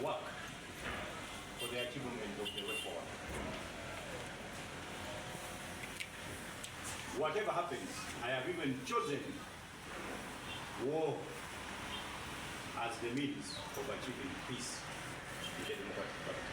work for the achievement of the way forward. Whatever happens, I have even chosen war as the means of achieving peace in the Democratic Party.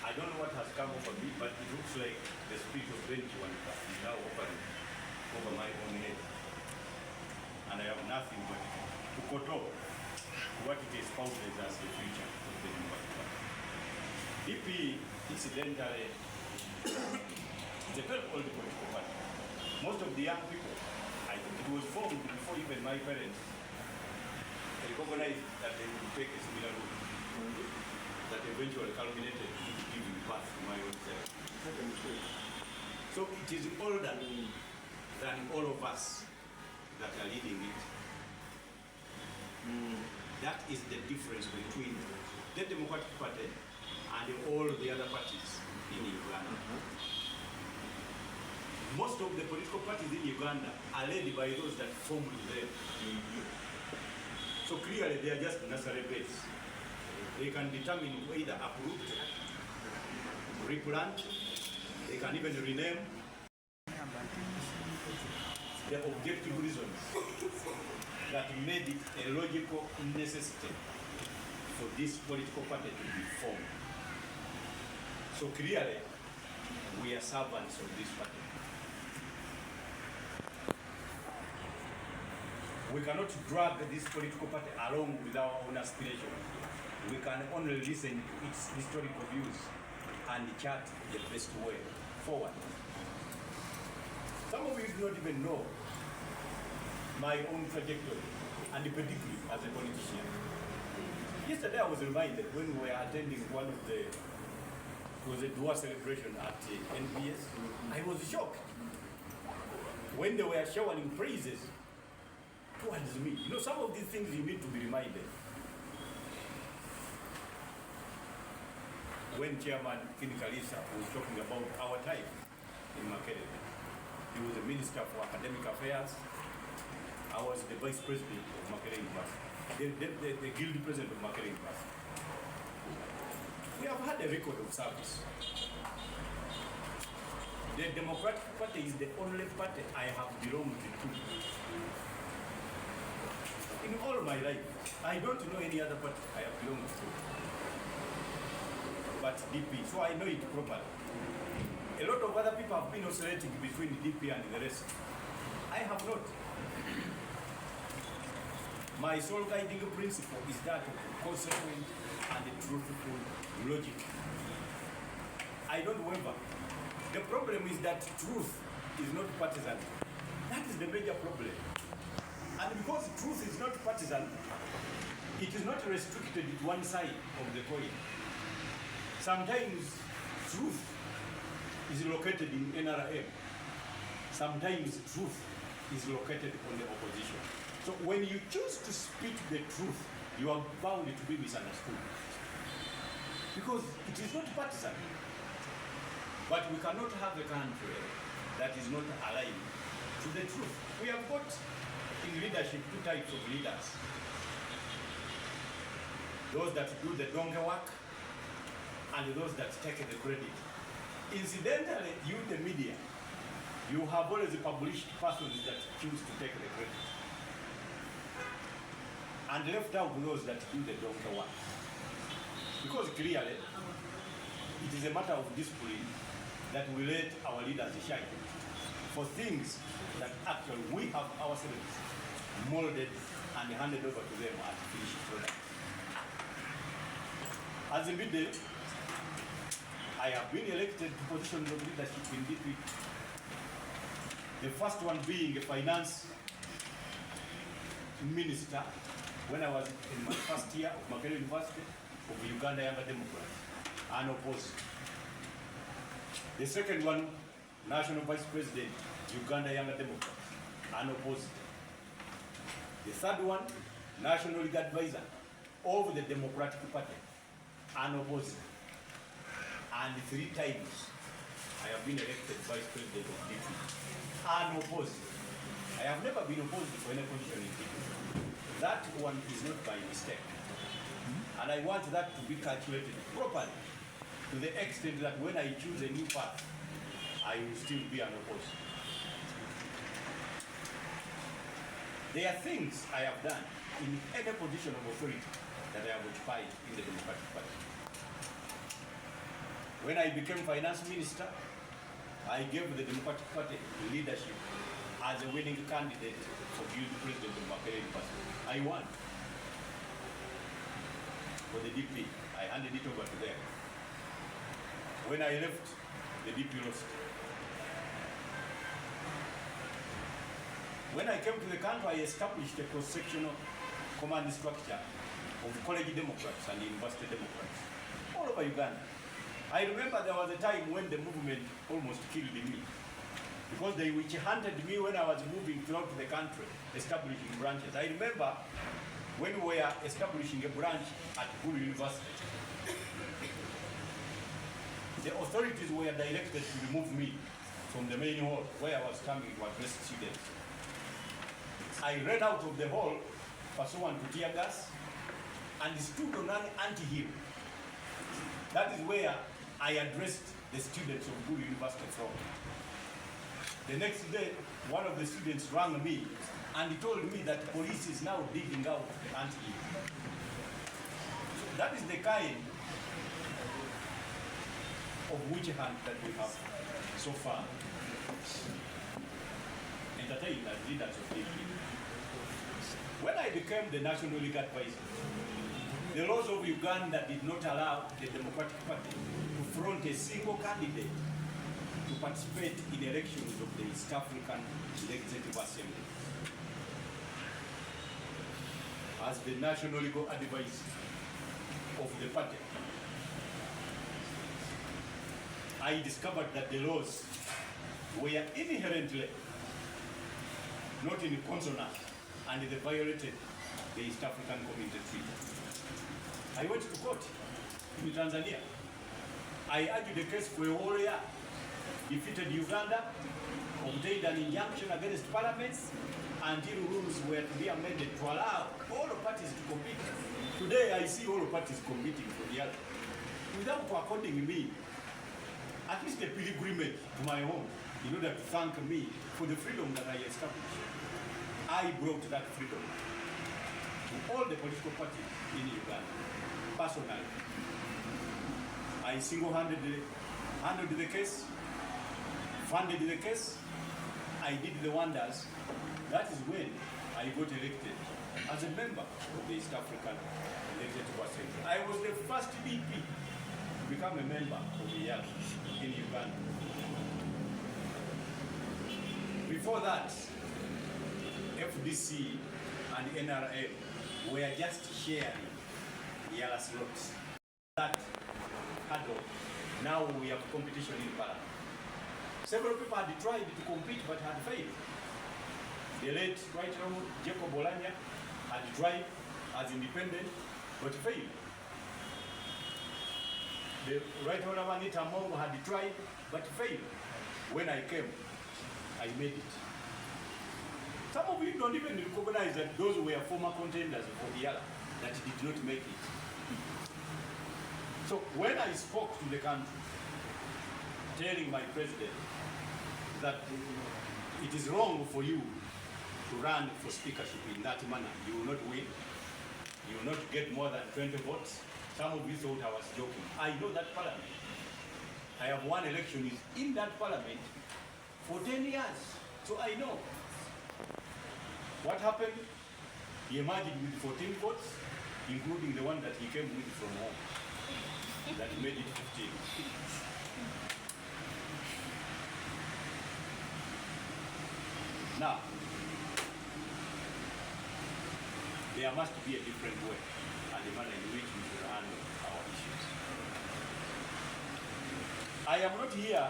I don't know what has come over me, but it looks like the spirit of 21 is now operating over my own head. And I have nothing but to control what it is espoused as the future of the Democratic Party. DP, incidentally, is a very old political party. Most of the young people, I think it was formed before even my parents recognized that they would take a similar route that eventually culminated in giving birth to my own self. So it is older than all of us that are leading it. That is the difference between the Democratic Party and all the other parties in Uganda. Most of the political parties in Uganda are led by those that formed them. So clearly they are just nursery beds. They can determine either uproot, replant, they can even rename. The objective reasons that made it a logical necessity for this political party to be formed. So clearly, we are servants of this party. We cannot drag this political party along with our own aspirations. We can only listen to its historical views and chart the best way forward. Some of you do not even know my own trajectory and pedigree as a politician. Yesterday I was reminded when we were attending one of the, it was a Dua celebration at NBS. I was shocked when they were showering praises towards me. You know, some of these things you need to be reminded. When Chairman Kinikalisa was talking about our time in Makerere, he was the Minister for Academic Affairs. I was the Vice President of Makerere University, the Guild President of Makerere University. We have had a record of service. The Democratic Party is the only party I have belonged to. In all my life, I don't know any other party I have belonged to. But DP, so I know it properly. A lot of other people have been oscillating between DP and the rest. I have not. My sole guiding principle is that of consequent and truthful logic. I don't waver. The problem is that truth is not partisan. That is the major problem. And because truth is not partisan, it is not restricted to one side of the coin. Sometimes truth is located in NRM. Sometimes truth is located on the opposition. So when you choose to speak the truth, you are bound to be misunderstood. Because it is not partisan. But we cannot have a country that is not aligned to the truth. We have got in leadership two types of leaders. Those that do the donkey work and those that take the credit. Incidentally, you, the media, you have always published persons that choose to take the credit and left out those that do the donkey work. Because clearly, it is a matter of discipline that we let our leaders shine for things that actually we have ourselves molded and handed over to them as finished products. As a leader, I have been elected to positions of leadership in DP. The first one being a finance minister when I was in my first year of Makerere University of Uganda Younger Democrats, unopposed. The second one, National Vice President, Uganda Younger Democrats, unopposed. The third one, National League Advisor of the Democratic Party, unopposed. And 3 times I have been elected Vice President of DP, unopposed. I have never been opposed for any position in DP. That one is not by mistake. And I want that to be calculated properly to the extent that when I choose a new path, I will still be an opposition. There are things I have done in any position of authority that I have occupied in the Democratic Party. When I became finance minister, I gave the Democratic Party leadership as a winning candidate for guild president of Makerere University. I won. For the DP, I handed it over to them. When I left, the DP lost. When I came to the country, I established a cross-sectional command structure of college Democrats and university Democrats all over Uganda. I remember there was a time when the movement almost killed me because they witch hunted me when I was moving throughout the country, establishing branches. I remember when we were establishing a branch at Gulu University, the authorities were directed to remove me from the main hall where I was coming to address students. I ran out of the hall pursuant to tear gas and stood on an ant-hill. That is where I addressed the students of Gulu University from. The next day, one of the students rang me and he told me that police is now digging out the ant-hill. So that is the kind of witch hunt that we have so far entertained as leaders of the DP. When I became the National League Advisor, the laws of Uganda did not allow the Democratic Party to front a single candidate to participate in elections of the East African Legislative Assembly. As the National Legal Advisor of the party, I discovered that the laws were inherently not in consonance and they violated the East African Community Treaty. I went to court in Tanzania. I argued a case for a whole year, defeated Uganda, obtained an injunction against Parliament until rules were to be amended to allow all parties to compete. Today I see all parties competing for the other without according me at least a pilgrimage to my home in order to thank me for the freedom that I established. I brought that freedom to all the political parties in Uganda, personally. I single-handedly handled the case, funded the case, I did the wonders. That is when I got elected as a member of the East African Legislative Assembly. I was the first DP to become a member of the YAG in Uganda. Before that, FDC and NRM were just sharing yellow slots. That hurdle, now we have competition in Parliament. Several people had tried to compete but had failed. The late Right Honourable Jacob Olanya had tried as independent but failed. The Right Honourable Anita Mongo had tried but failed. When I came, I made it. Some of you don't even recognize that those were former contenders for the other that did not make it. So when I spoke to the country, telling my president that it is wrong for you to run for speakership in that manner, you will not win, you will not get more than 20 votes. Some of you thought I was joking. I know that parliament. I have won elections in that parliament for 10 years, so I know. What happened? He emerged with 14 votes, including the one that he came with from home, that made it 15. Now, there must be a different way and the manner in which we should handle our issues. I am not here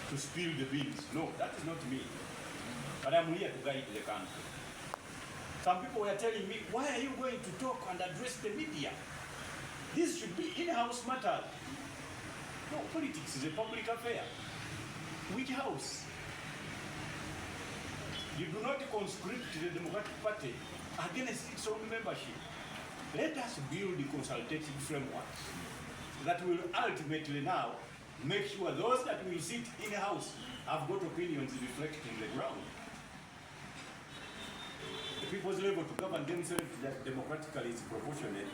to spill the beans. No, that is not me. But I'm here to guide the country. Some people were telling me, why are you going to talk and address the media? This should be in-house matter. No, politics is a public affair. Which house? You do not conscript the Democratic Party against its own membership. let us build the consultative frameworks that will ultimately now make sure those that will sit in the house have got opinions reflecting the ground. The people's level to govern themselves democratically is proportionate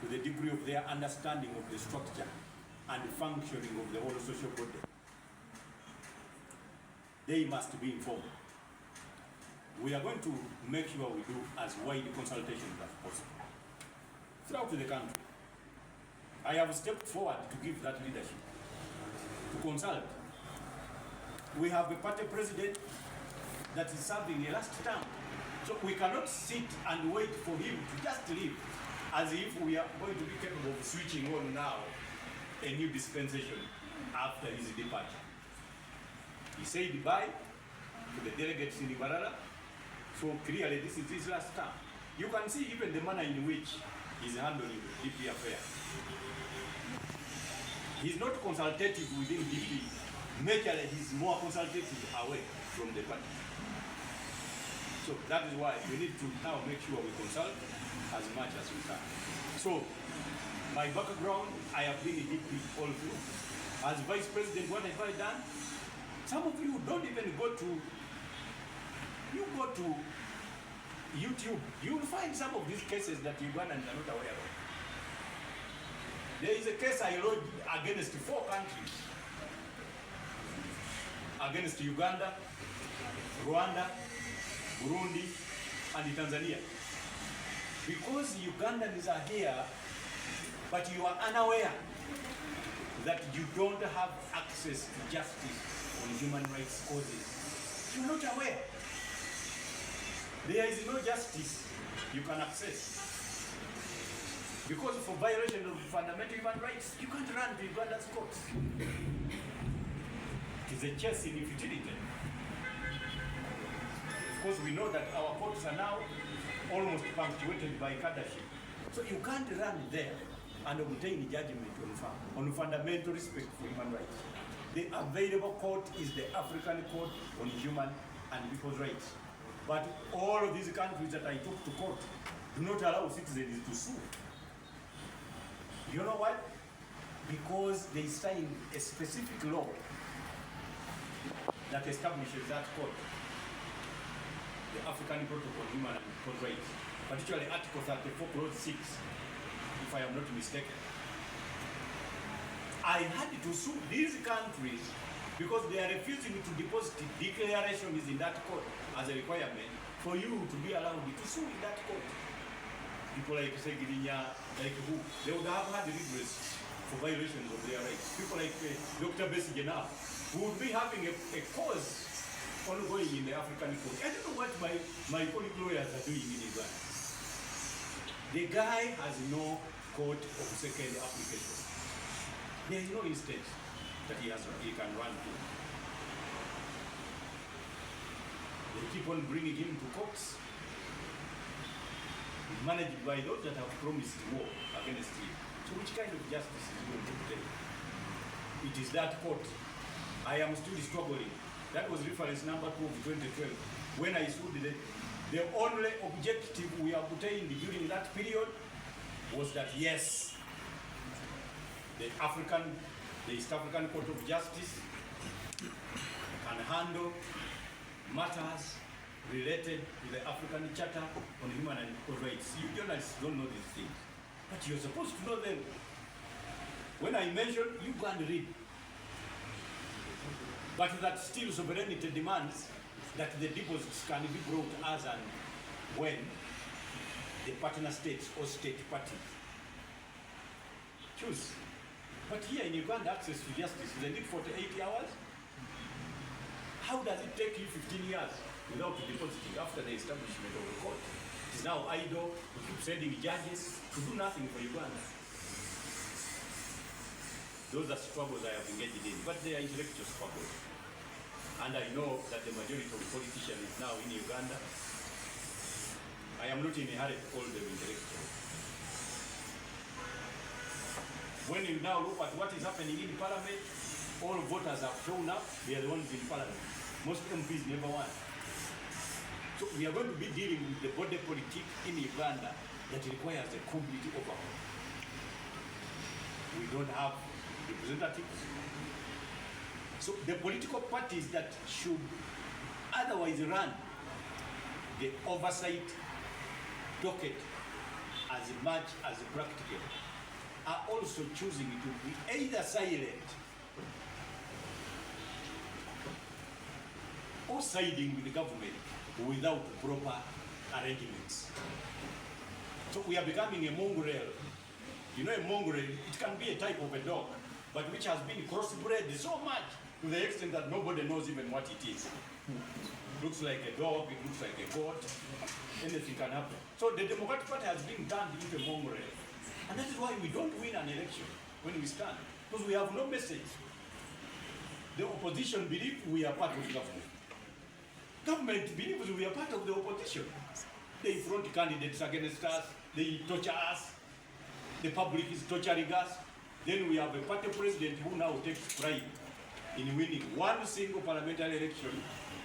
to the degree of their understanding of the structure and the functioning of the whole social body. They must be informed. We are going to make sure we do as wide consultations as possible throughout the country. I have stepped forward to give that leadership, to consult. We have a party president that is serving a last term. So we cannot sit and wait for him to just leave as if we are going to be capable of switching on now a new dispensation after his departure. He said bye to the delegates in Ibarara, so clearly this is his last term. You can see even the manner in which he's handling the DP affair. He's not consultative within DP. Majorly, he's more consultative away from the party. So that is why we need to now make sure we consult as much as we can. So my background, I have been in DP all through. As Vice President, what have I done? Some of you don't even go to, you go to YouTube, you will find some of these cases that Ugandans are not aware of. There is a case I lodged against 4 countries. Against Uganda, Rwanda, Burundi, and Tanzania. Because Ugandans are here, but you are unaware that you don't have access to justice on human rights causes. You're not aware. There is no justice you can access. Because for violation of fundamental human rights, you can't run to Uganda's courts. It is a chess in futility. Of course, we know that our courts are now almost punctuated by cadreship. So you can't run there and obtain judgment on fundamental respect for human rights. The available court is the African Court on Human and People's Rights. But all of these countries that I took to court do not allow citizens to sue. You know what? Because they signed a specific law that establishes that court, the African Protocol on Human and People's Rights, particularly Article 34, Clause 6, if I am not mistaken. I had to sue these countries because they are refusing to deposit declarations in that court as a requirement for you to be allowed to sue in that court. People like Segirinya, like who, they would have had redress for violations of their rights. People like Dr. Besigye now, who would be having a cause ongoing in the African court. I don't know what my colleague lawyers are doing in Uganda. The guy has no court of second application. There is no instance that he can run to. They keep on bringing him to courts, managed by those that have promised war against him. So which kind of justice is going to obtain? It is that court. I am still struggling. That was reference number 2 of 2012. When I sued the only objective we obtained during that period was that yes, the East African Court of Justice can handle matters related to the African Charter on Human and People's Rights. You journalists don't know these things, but you're supposed to know them. When I mention, you go and read. But that still sovereignty demands that the deposits can be brought as and when the partner states or state parties choose. But here in Uganda, access to justice, they need 48 hours. How does it take you 15 years without depositing after the establishment of the court? It is now idle. We keep sending judges to do nothing for Uganda. Those are struggles I have engaged in, but they are intellectual struggles. And I know that the majority of the politicians is now in Uganda. I am not in a hurry to call them intellectual. When you now look at what is happening in Parliament, all voters have shown up, they are the ones in Parliament. Most MPs never won. So we are going to be dealing with the body politic in Uganda that requires a complete overhaul. We don't have representatives. So the political parties that should otherwise run the oversight docket as much as practical are also choosing to be either silent or siding with the government without proper arrangements. So we are becoming a mongrel. You know, a mongrel, it can be a type of a dog, but which has been crossbred so much to the extent that nobody knows even what it is. Looks like a dog, it looks like a goat, anything can happen. So the Democratic Party has been turned into a mongrel. And that is why we don't win an election when we stand, because we have no message. The opposition believes we are part of the government. Government believes we are part of the opposition. They front candidates against us, they torture us, the public is torturing us. Then we have a party president who now takes pride in winning one single parliamentary election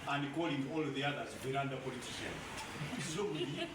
and calling all the others veranda politicians. What is wrong with him?